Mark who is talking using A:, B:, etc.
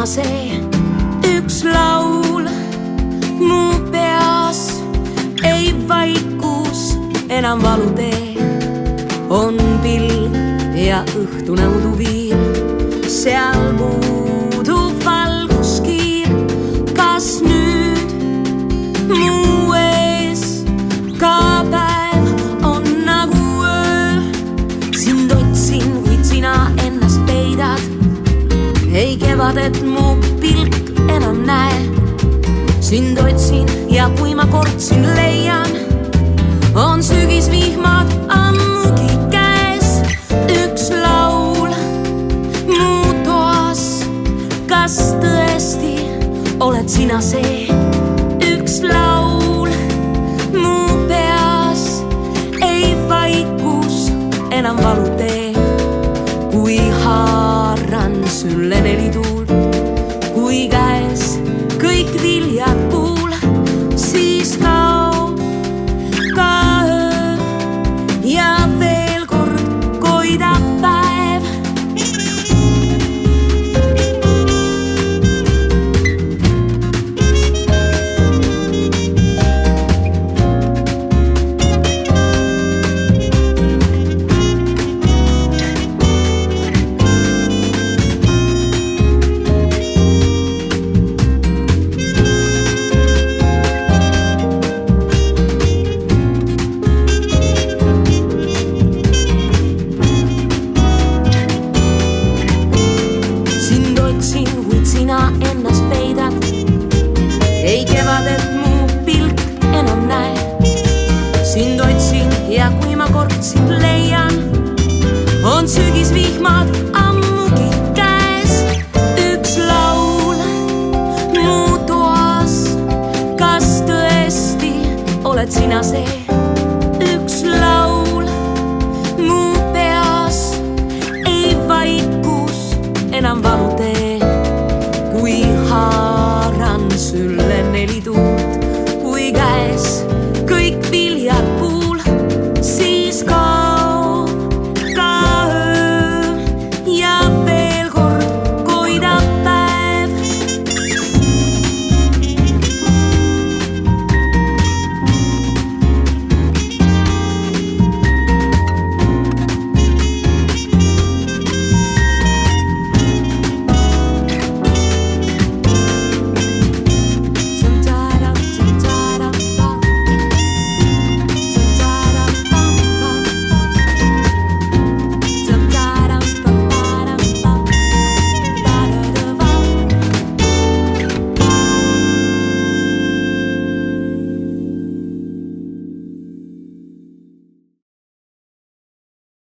A: see üks laul mu peas, ei vaikus enam valu tee. On pilv ja õhtune uduviir, seal puudub valguskiir. Kas nüüd mu ees ka päev on nagu öö? Sind otsin, kuid sina ennast peidad. Ei kevadet mu pilk enam näe. Sind otsin ja kui ma kord sind leian, on sügisvihmad ammugi käes. Üks laul mu toas, kas tõesti oled sina see? Üks laul mu peas, ei vaikus enam valu tee. Kui haaran sülle neli tuult, kui käes kõik viljad puul, siis kaob ka öö ja veel kord koidab päev. Ennast peidad, ei kevadet mu pilk enam näe. Sind otsin ja kui ma kord sind leian, on sügisvihmad ammugi käes. Üks laul mu toas, kas tõesti oled sina see?